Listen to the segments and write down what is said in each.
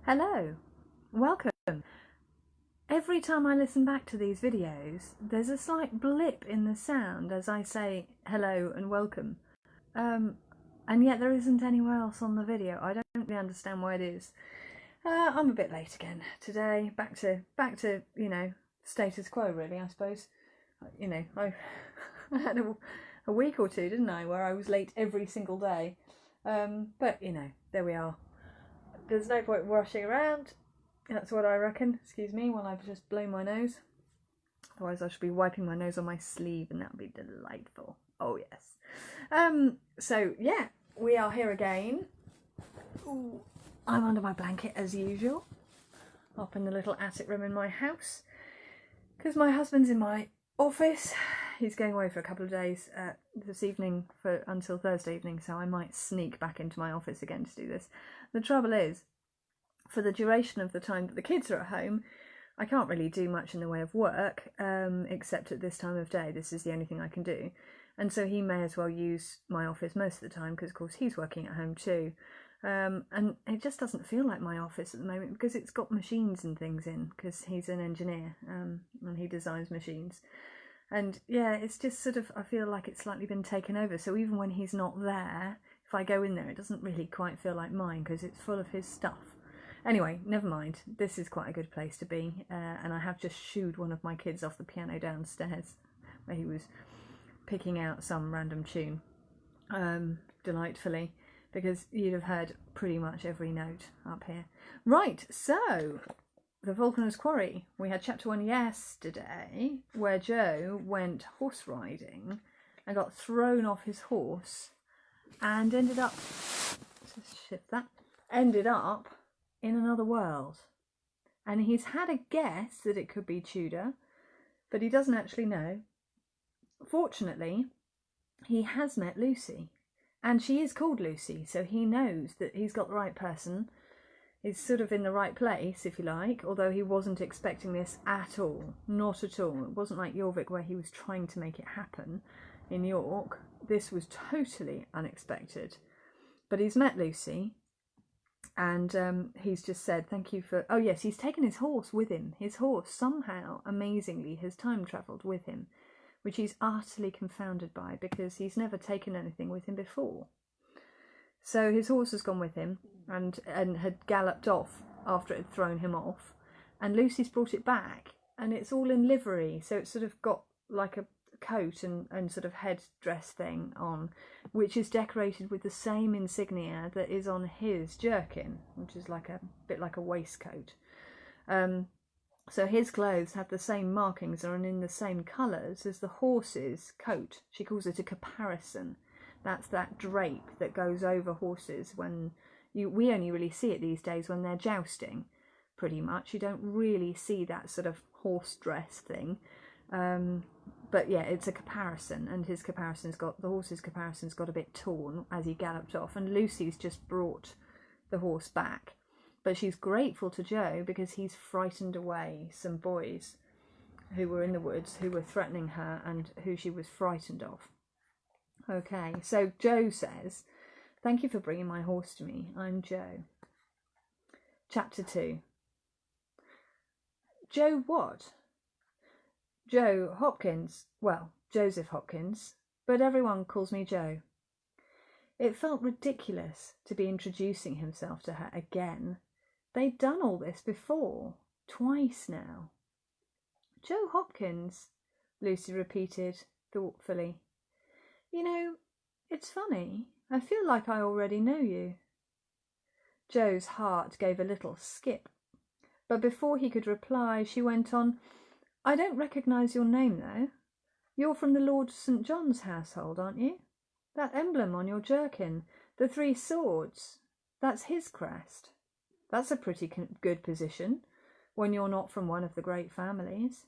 Hello, welcome. Every time I listen back to these videos, there's a slight blip in the sound as I say hello and welcome. And yet there isn't anywhere else on the video. I don't really understand why it is. I'm a bit late again today. Back to status quo really, I suppose. I had a week or two, didn't I, where I was late every single day. But there we are. There's no point rushing around. That's what I reckon. Excuse me while I've just blown my nose. Otherwise I should be wiping my nose on my sleeve and that would be delightful. Oh yes. So yeah, we are here again. Ooh, I'm under my blanket as usual. Up in the little attic room in my house. Because my husband's in my office. He's going away for a couple of days this evening until Thursday evening, so I might sneak back into my office again to do this. The trouble is, for the duration of the time that the kids are at home, I can't really do much in the way of work, except at this time of day. This is the only thing I can do. And so he may as well use my office most of the time, because of course he's working at home too. And it just doesn't feel like my office at the moment, because it's got machines and things in, because he's an engineer, and he designs machines. And yeah, it's just sort of, I feel like it's slightly been taken over. So even when he's not there, if I go in there, it doesn't really quite feel like mine, because it's full of his stuff. Anyway, never mind. This is quite a good place to be. And I have just shooed one of my kids off the piano downstairs, where he was picking out some random tune, delightfully, because you'd have heard pretty much every note up here. Right, so the Falconer's Quarry. We had chapter 1 yesterday, where Joe went horse riding and got thrown off his horse and ended up, just shift that, ended up in another world. And he's had a guess that it could be Tudor, but he doesn't actually know. Fortunately, he has met Lucy, and she is called Lucy, so he knows that he's got the right person. He's sort of in the right place, if you like, although he wasn't expecting this at all. Not at all. It wasn't like Jorvik, where he was trying to make it happen in York. This was totally unexpected. But he's met Lucy, and he's just said thank you for... Oh yes, he's taken his horse with him. His horse somehow, amazingly, has time travelled with him, which he's utterly confounded by, because he's never taken anything with him before. So his horse has gone with him and had galloped off after it had thrown him off, and Lucy's brought it back, and it's all in livery, so it's sort of got like a coat and sort of headdress thing on, which is decorated with the same insignia that is on his jerkin, which is like a bit like a waistcoat. So his clothes have the same markings and are in the same colours as the horse's coat. She calls it a caparison. That's that drape that goes over horses when we only really see it these days when they're jousting, pretty much. You don't really see that sort of horse dress thing. But yeah, it's a caparison, and the horse's caparison's got a bit torn as he galloped off, and Lucy's just brought the horse back. But she's grateful to Joe because he's frightened away some boys who were in the woods, who were threatening her and who she was frightened of. Okay, so Joe says, thank you for bringing my horse to me. I'm Joe. Chapter 2. Joe what? Joe Hopkins. Well, Joseph Hopkins, but everyone calls me Joe. It felt ridiculous to be introducing himself to her again. They'd done all this before, twice now. Joe Hopkins, Lucy repeated thoughtfully. You know, it's funny. I feel like I already know you. Joe's heart gave a little skip, but before he could reply, she went on, I don't recognise your name, though. You're from the Lord St. John's household, aren't you? That emblem on your jerkin, the 3 swords, that's his crest. That's a pretty good position when you're not from one of the great families.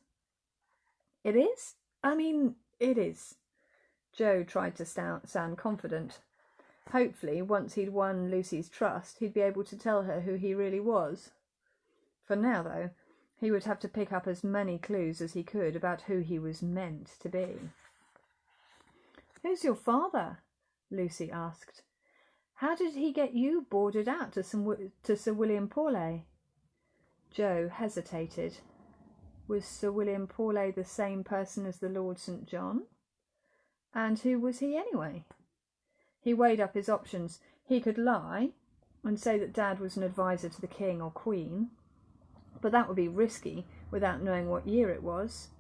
It is? I mean, it is. Joe tried to sound confident. Hopefully, once he'd won Lucy's trust, he'd be able to tell her who he really was. For now, though, he would have to pick up as many clues as he could about who he was meant to be. Who's your father? Lucy asked. How did he get you boarded out to Sir William Paulet? Joe hesitated. Was Sir William Paulet the same person as the Lord St. John? And who was he anyway? He weighed up his options. He could lie and say that Dad was an advisor to the King or Queen, but that would be risky without knowing what year it was.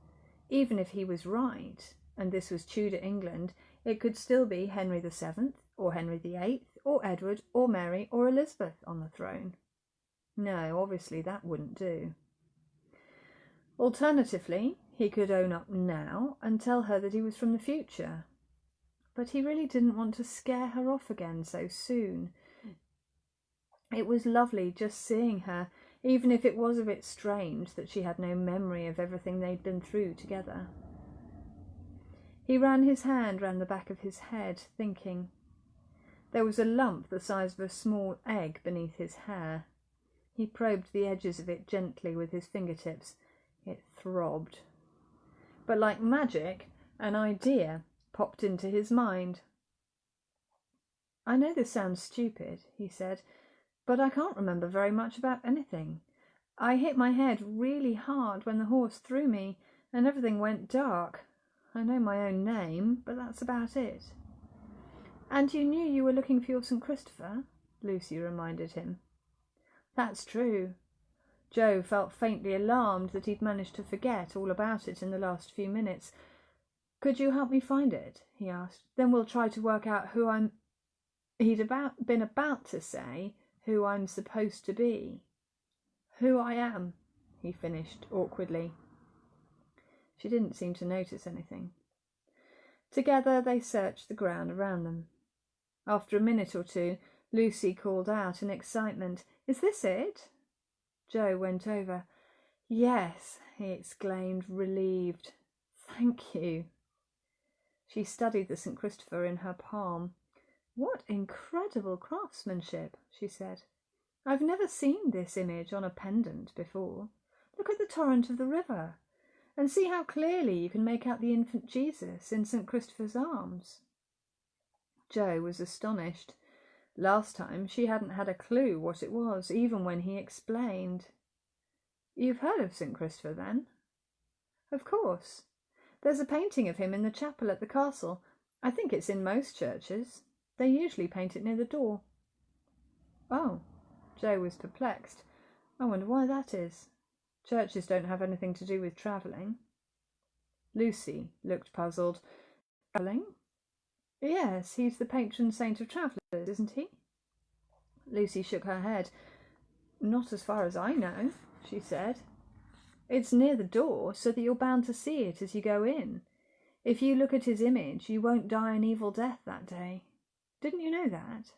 Even if he was right, and this was Tudor England, it could still be Henry VII, or Henry VIII, or Edward, or Mary, or Elizabeth on the throne. No, obviously that wouldn't do. Alternatively, he could own up now and tell her that he was from the future. But he really didn't want to scare her off again so soon. It was lovely just seeing her, even if it was a bit strange that she had no memory of everything they'd been through together. He ran his hand round the back of his head, thinking. There was a lump the size of a small egg beneath his hair. He probed the edges of it gently with his fingertips. It throbbed. But like magic, an idea popped into his mind. I know this sounds stupid, he said, but I can't remember very much about anything. I hit my head really hard when the horse threw me, and everything went dark. I know my own name, but that's about it. And you knew you were looking for your St. Christopher? Lucy reminded him. That's true. Joe felt faintly alarmed that he'd managed to forget all about it in the last few minutes. Could you help me find it? He asked. Then we'll try to work out who I'm... He'd been about to say who I'm supposed to be. Who I am, he finished awkwardly. She didn't seem to notice anything. Together they searched the ground around them. After a minute or two, Lucy called out in excitement, Is this it? Joe went over. Yes, he exclaimed, relieved. Thank you. She studied the St. Christopher in her palm. What incredible craftsmanship, she said. I've never seen this image on a pendant before. Look at the torrent of the river, and see how clearly you can make out the infant Jesus in St. Christopher's arms. Joe was astonished. Last time she hadn't had a clue what it was, even when he explained. You've heard of St. Christopher, then? Of course. There's a painting of him in the chapel at the castle. I think it's in most churches. They usually paint it near the door. Oh, Joe was perplexed. I wonder why that is. Churches don't have anything to do with travelling. Lucy looked puzzled. Travelling? Yes, he's the patron saint of travellers, isn't he? Lucy shook her head. Not as far as I know, she said. It's near the door, so that you're bound to see it as you go in. If you look at his image, you won't die an evil death that day. Didn't you know that?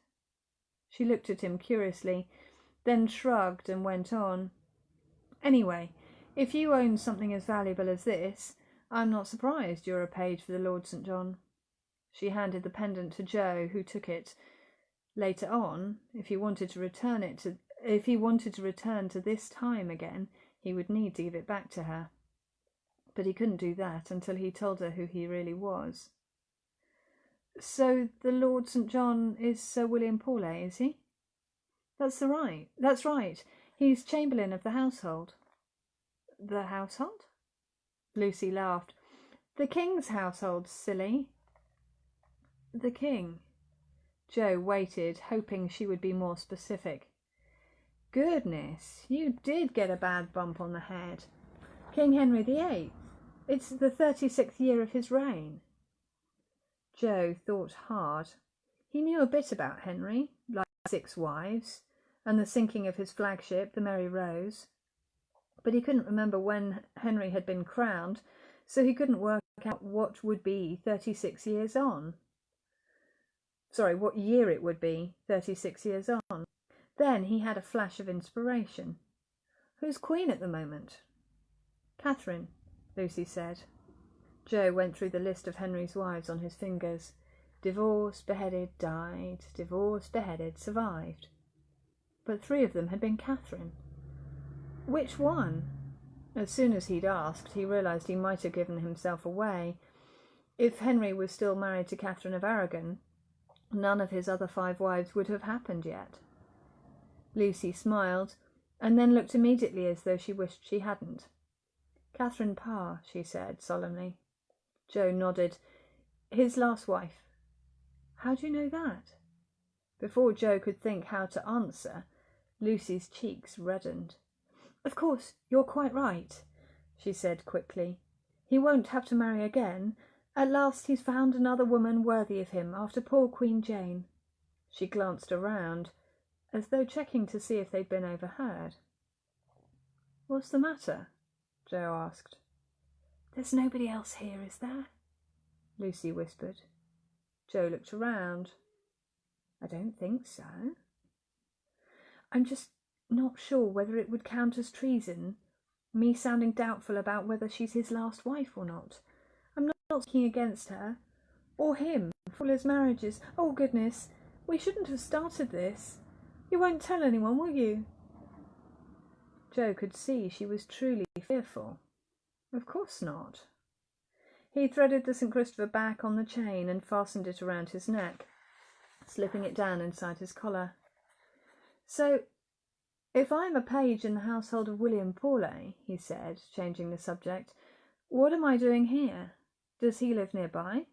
She looked at him curiously, then shrugged and went on. Anyway, if you own something as valuable as this, I'm not surprised you're a page for the Lord St. John. She handed the pendant to Joe, who took it. Later on, if he wanted to return to this time again, he would need to give it back to her. But he couldn't do that until he told her who he really was. So the Lord St. John is Sir William Paulet, is he? That's right. He's Chamberlain of the household. The household? Lucy laughed. The King's household, silly. The King. Joe waited, hoping she would be more specific. Goodness, you did get a bad bump on the head. King Henry VIII. It's the 36th year of his reign. Joe thought hard. He knew a bit about Henry, like 6 wives, and the sinking of his flagship, the Mary Rose. But he couldn't remember when Henry had been crowned, so he couldn't work out what would be 36 years on. What year it would be 36 years on. Then he had a flash of inspiration. Who's queen at the moment? Catherine, Lucy said. Joe went through the list of Henry's wives on his fingers. Divorced, beheaded, died. Divorced, beheaded, survived. But 3 of them had been Catherine. Which one? As soon as he'd asked, he realised he might have given himself away. If Henry was still married to Catherine of Aragon, None of his other 5 wives would have happened yet. Lucy smiled, and then looked immediately as though she wished she hadn't. "Catherine Parr," she said solemnly. Joe nodded. "His last wife." "How do you know that?" Before Joe could think how to answer, Lucy's cheeks reddened. "Of course, you're quite right," she said quickly. "He won't have to marry again. At last he's found another woman worthy of him after poor Queen Jane." She glanced around, as though checking to see if they'd been overheard. "What's the matter?" Joe asked. "There's nobody else here, is there?" Lucy whispered. Joe looked around. "I don't think so." "I'm just not sure whether it would count as treason, me sounding doubtful about whether she's his last wife or not. I'm not speaking against her, or him, for all his marriages. Oh, goodness, we shouldn't have started this. You won't tell anyone, will you?" Joe could see she was truly fearful. Of course not. He threaded the St. Christopher back on the chain and fastened it around his neck, slipping it down inside his collar. "So, if I'm a page in the household of William Paulet," he said, changing the subject, "what am I doing here? Does he live nearby?"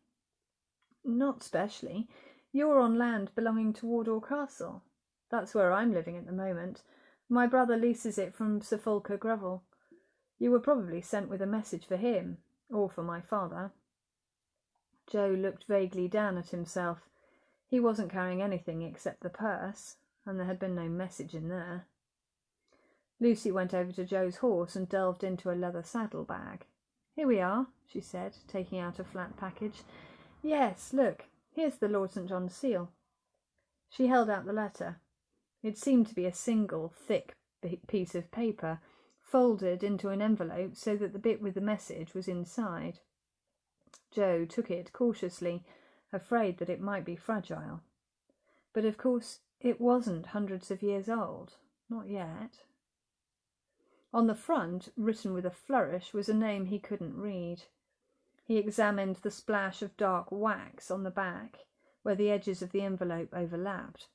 "Not specially. You're on land belonging to Wardour Castle. That's where I'm living at the moment. My brother leases it from Sir Falconer Gravel. You were probably sent with a message for him, or for my father." Joe looked vaguely down at himself. He wasn't carrying anything except the purse, and there had been no message in there. Lucy went over to Joe's horse and delved into a leather saddle bag. "Here we are," she said, taking out a flat package. "Yes, look, here's the Lord St. John's seal." She held out the letter. It seemed to be a single, thick piece of paper, folded into an envelope so that the bit with the message was inside. Joe took it cautiously, afraid that it might be fragile. But of course it wasn't hundreds of years old. Not yet. On the front, written with a flourish, was a name he couldn't read. He examined the splash of dark wax on the back, where the edges of the envelope overlapped.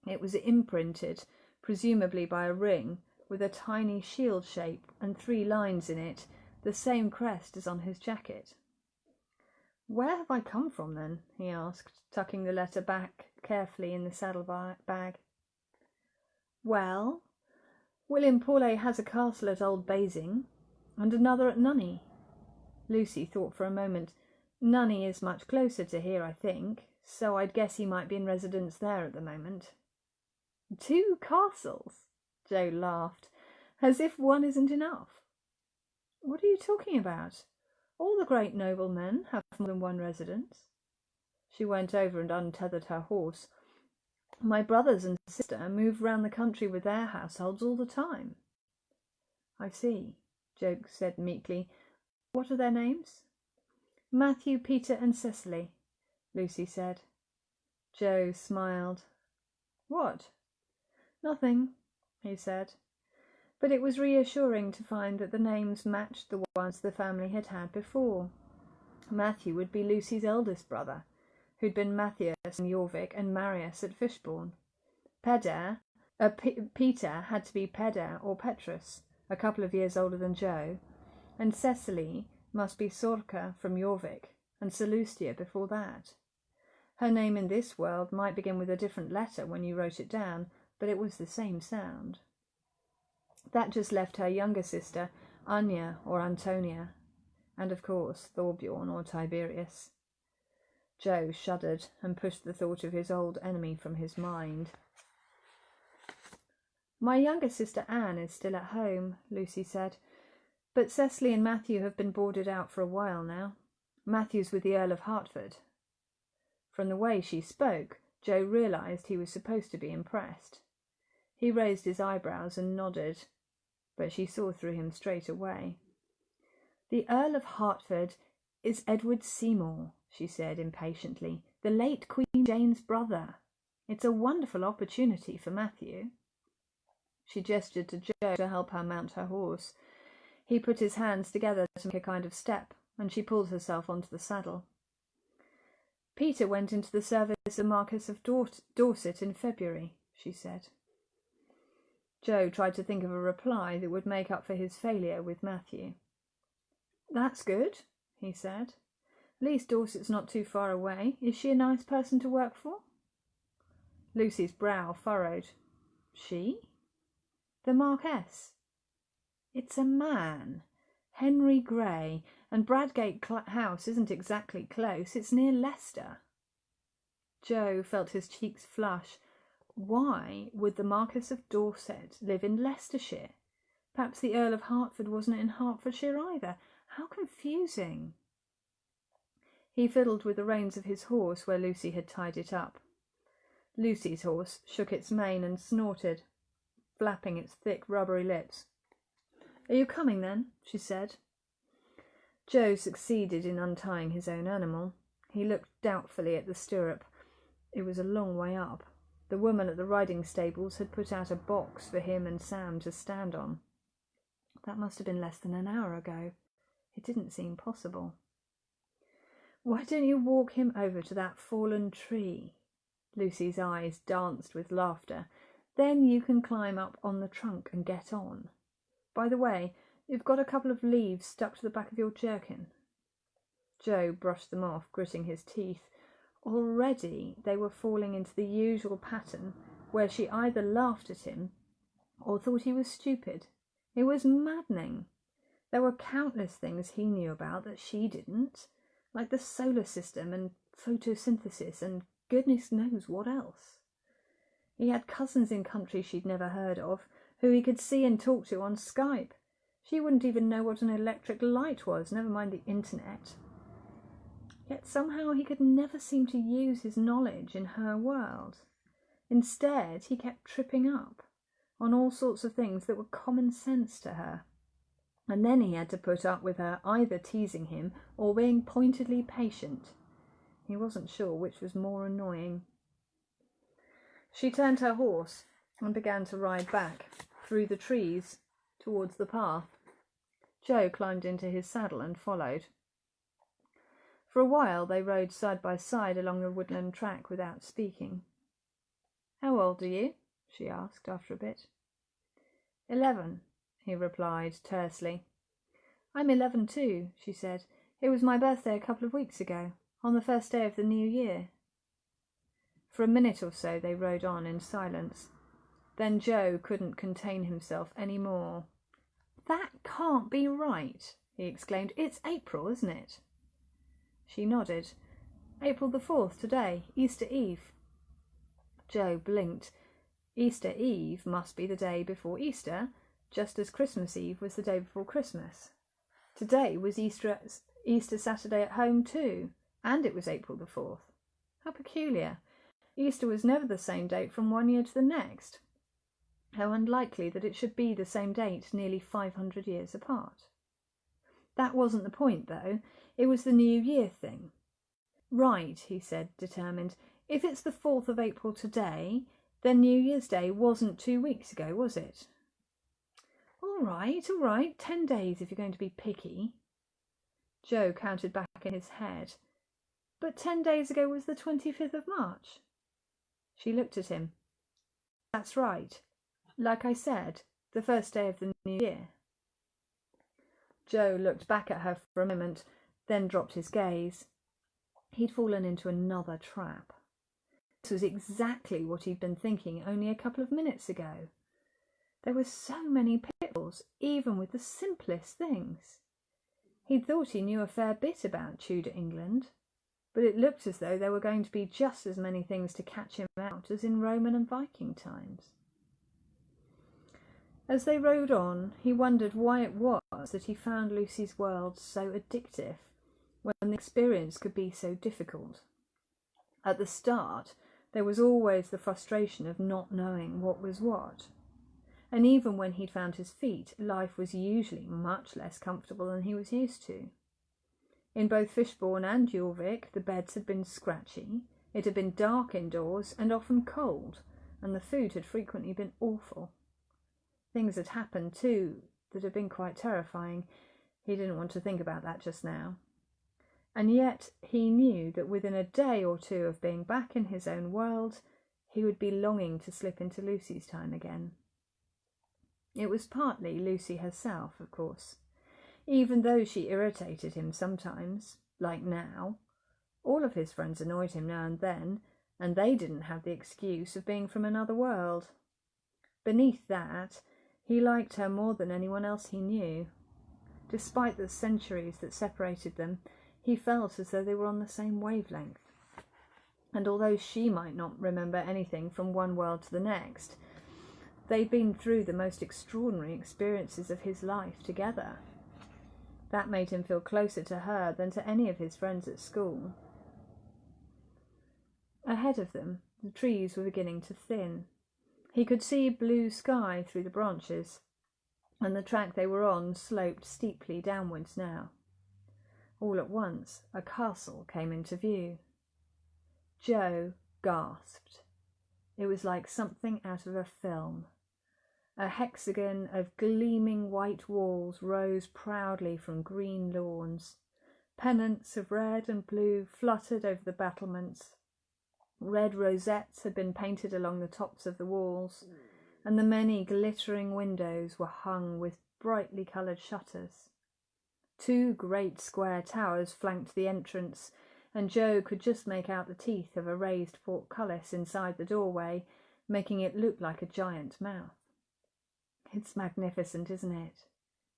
It was imprinted, presumably by a ring, with a tiny shield shape and 3 lines in it, the same crest as on his jacket. "Where have I come from, then?" he asked, tucking the letter back carefully in the saddle bag. "Well, William Paulet has a castle at Old Basing, and another at Nunney." Lucy thought for a moment. "Nunney is much closer to here, I think, so I'd guess he might be in residence there at the moment." "2 castles?" Joe laughed, "as if one isn't enough." "What are you talking about? All the great noblemen have more than one residence." She went over and untethered her horse. "My brothers and sister move round the country with their households all the time." "I see," Joe said meekly. "What are their names?" "Matthew, Peter and Cecily," Lucy said. Joe smiled. "What?" "Nothing," he said. But it was reassuring to find that the names matched the ones the family had had before. Matthew would be Lucy's eldest brother, who'd been Matthias in Jorvik and Marius at Fishbourne. Peter had to be Peder or Petrus, a couple of years older than Joe, and Cecily must be Sorka from Jorvik, and Salustia before that. Her name in this world might begin with a different letter when you wrote it down, but it was the same sound. That just left her younger sister, Anya or Antonia, and of course Thorbjorn or Tiberius. Joe shuddered and pushed the thought of his old enemy from his mind. "My younger sister Anne is still at home," Lucy said, "but Cecily and Matthew have been boarded out for a while now. Matthew's with the Earl of Hertford." From the way she spoke, Joe realised he was supposed to be impressed. He raised his eyebrows and nodded, but she saw through him straight away. "The Earl of Hertford is Edward Seymour," she said impatiently, "the late Queen Jane's brother. It's a wonderful opportunity for Matthew." She gestured to Joe to help her mount her horse. He put his hands together to make a kind of step, and she pulled herself onto the saddle. Peter went into the service of the Marquis of Dorset in February, she said. Joe tried to think of a reply that would make up for his failure with Matthew. That's good, he said. At least Dorset's not too far away. Is she a nice person to work for? Lucy's brow furrowed. She? The Marquess. It's a man. Henry Grey. And Bradgate House isn't exactly close. It's near Leicester. Joe felt his cheeks flush. Why would the Marquis of Dorset live in Leicestershire? Perhaps the Earl of Hertford wasn't in Hertfordshire either. How confusing. He fiddled with the reins of his horse where Lucy had tied it up. Lucy's horse shook its mane and snorted, flapping its thick rubbery lips. Are you coming then? She said. Joe succeeded in untying his own animal. He looked doubtfully at the stirrup. It was a long way up. The woman at the riding stables had put out a box for him and Sam to stand on. That must have been less than an hour ago. It didn't seem possible. Why don't you walk him over to that fallen tree? Lucy's eyes danced with laughter. Then you can climb up on the trunk and get on. By the way, you've got a couple of leaves stuck to the back of your jerkin. Joe brushed them off, gritting his teeth. Already they were falling into the usual pattern where she either laughed at him or thought he was stupid. It was maddening. There were countless things he knew about that she didn't, like the solar system and photosynthesis and goodness knows what else. He had cousins in countries she'd never heard of, who he could see and talk to on Skype. She wouldn't even know what an electric light was, never mind the internet. Yet somehow he could never seem to use his knowledge in her world. Instead, he kept tripping up on all sorts of things that were common sense to her. And then he had to put up with her either teasing him or being pointedly patient. He wasn't sure which was more annoying. She turned her horse and began to ride back through the trees towards the path. Joe climbed into his saddle and followed. For a while they rode side by side along the woodland track without speaking. How old are you? She asked after a bit. 11, he replied tersely. I'm 11 too, she said. It was my birthday a couple of weeks ago, on the first day of the new year. For a minute or so they rode on in silence. Then Joe couldn't contain himself any more. That can't be right, he exclaimed. It's April, isn't it? She nodded. April the 4th today, Easter Eve. Joe blinked. Easter Eve must be the day before Easter, just as Christmas Eve was the day before Christmas. Today was Easter Saturday at home too, and it was April the 4th. How peculiar. Easter was never the same date from one year to the next. How unlikely that it should be the same date nearly 500 years apart. That wasn't the point, though. It was the New Year thing. Right, he said, determined. If it's the 4th of April today, then New Year's Day wasn't 2 weeks ago, was it? All right, 10 days if you're going to be picky. Joe counted back in his head. But 10 days ago was the 25th of March. She looked at him. That's right. Like I said, the first day of the new year. Joe looked back at her for a moment, then dropped his gaze. He'd fallen into another trap. This was exactly what he'd been thinking only a couple of minutes ago. There were so many pitfalls, even with the simplest things. He'd thought he knew a fair bit about Tudor England, but it looked as though there were going to be just as many things to catch him out as in Roman and Viking times. As they rode on, he wondered why it was that he found Lucy's world so addictive, when the experience could be so difficult. At the start, there was always the frustration of not knowing what was what. And even when he'd found his feet, life was usually much less comfortable than he was used to. In both Fishbourne and Jorvik, the beds had been scratchy, it had been dark indoors and often cold, and the food had frequently been awful. Things had happened, too, that had been quite terrifying. He didn't want to think about that just now. and yet he knew that within a day or two of being back in his own world, he would be longing to slip into Lucy's time again. It was partly Lucy herself, of course. Even though she irritated him sometimes, like now, all of his friends annoyed him now and they didn't have the excuse of being from another world. Beneath that, he liked her more than anyone else he knew. Despite the centuries that separated them, he felt as though they were on the same wavelength. And although she might not remember anything from one world to the next, they'd been through the most extraordinary experiences of his life together. That made him feel closer to her than to any of his friends at school. Ahead of them, the trees were beginning to thin. He could see blue sky through the branches, and the track they were on sloped steeply downwards now. All at once, a castle came into view. Joe gasped. It was like something out of a film. A hexagon of gleaming white walls rose proudly from green lawns. Pennants of red and blue fluttered over the battlements. Red rosettes had been painted along the tops of the walls, and the many glittering windows were hung with brightly coloured shutters. 2 great square towers flanked the entrance, and Joe could just make out the teeth of a raised portcullis inside the doorway, making it look like a giant mouth. "It's magnificent, isn't it?"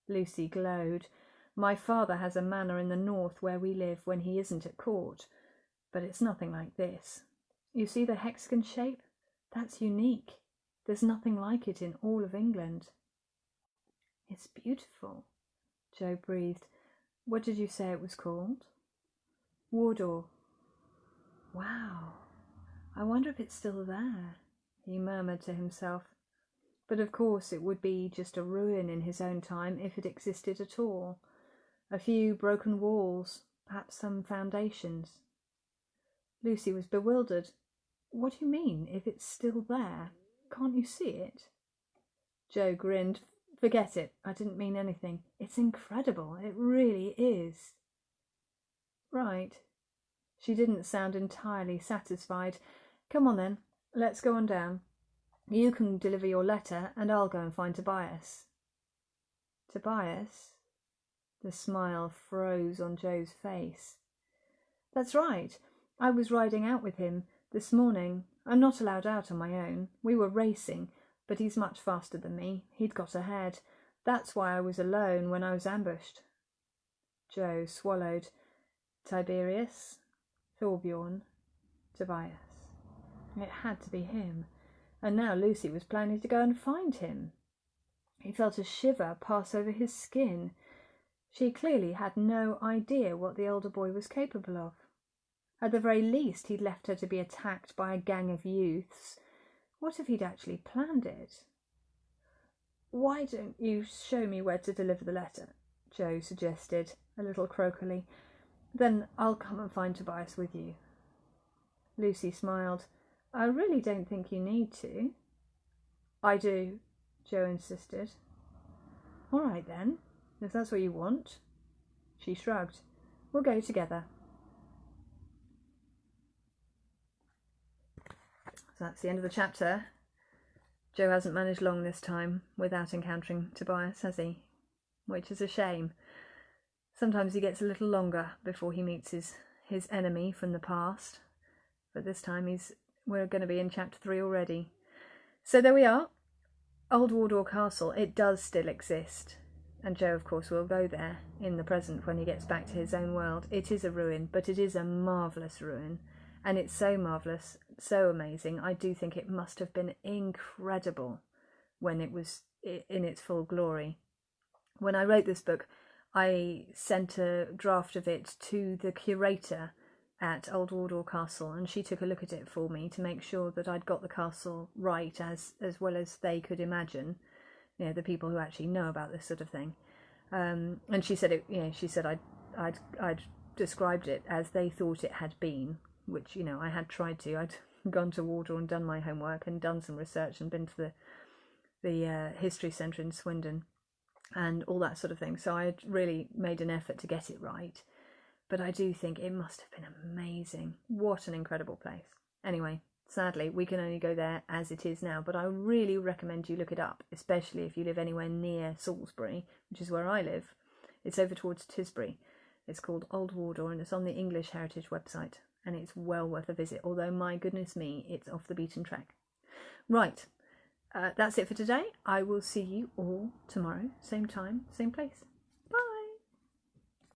Lucy glowed. "My father has a manor in the north where we live when he isn't at court, but it's nothing like this. You see the hexagon shape? That's unique. There's nothing like it in all of England." "It's beautiful," Joe breathed. "What did you say it was called?" "Wardour." "Wow. I wonder if it's still there," he murmured to himself. But of course it would be just a ruin in his own time if it existed at all. A few broken walls, perhaps some foundations. Lucy was bewildered. "What do you mean, if it's still there? Can't you see it?" Joe grinned. "Forget it. I didn't mean anything. It's incredible. It really is." "Right." She didn't sound entirely satisfied. "Come on then. Let's go on down. You can deliver your letter and I'll go and find Tobias." "Tobias?" The smile froze on Joe's face. "That's right. I was riding out with him this morning. I'm not allowed out on my own. We were racing, but he's much faster than me. He'd got ahead. That's why I was alone when I was ambushed." Joe swallowed. Tiberius, Thorbjorn, Tobias. It had to be him. And now Lucy was planning to go and find him. He felt a shiver pass over his skin. She clearly had no idea what the older boy was capable of. At the very least, he'd left her to be attacked by a gang of youths. What if he'd actually planned it? "Why don't you show me where to deliver the letter?" Joe suggested, a little croakily. "Then I'll come and find Tobias with you." Lucy smiled. "I really don't think you need to." "I do," Joe insisted. "All right then, if that's what you want." She shrugged. "We'll go together." So that's the end of the chapter. Joe hasn't managed long this time without encountering Tobias, has he? Which is a shame. Sometimes he gets a little longer before he meets his enemy from the past. But this time we're going to be in chapter 3 already. So there we are. Old Wardour Castle. It does still exist. And Joe, of course, will go there in the present when he gets back to his own world. It is a ruin, but it is a marvellous ruin. And it's so marvellous, so amazing. I do think it must have been incredible when it was in its full glory. When I wrote this book, I sent a draft of it to the curator at Old Wardour Castle, and she took a look at it for me to make sure that I'd got the castle right as well as they could imagine, the people who actually know about this sort of thing. And she said I'd described it as they thought it had been, which I had tried to. I'd gone to Wardour and done my homework and done some research and been to the history centre in Swindon and all that sort of thing. So I had really made an effort to get it right. But I do think it must have been amazing. What an incredible place. Anyway, sadly, we can only go there as it is now, but I really recommend you look it up, especially if you live anywhere near Salisbury, which is where I live. It's over towards Tisbury. It's called Old Wardour, and it's on the English Heritage website, and it's well worth a visit, although, my goodness me, it's off the beaten track. Right, that's it for today. I will see you all tomorrow, same time, same place.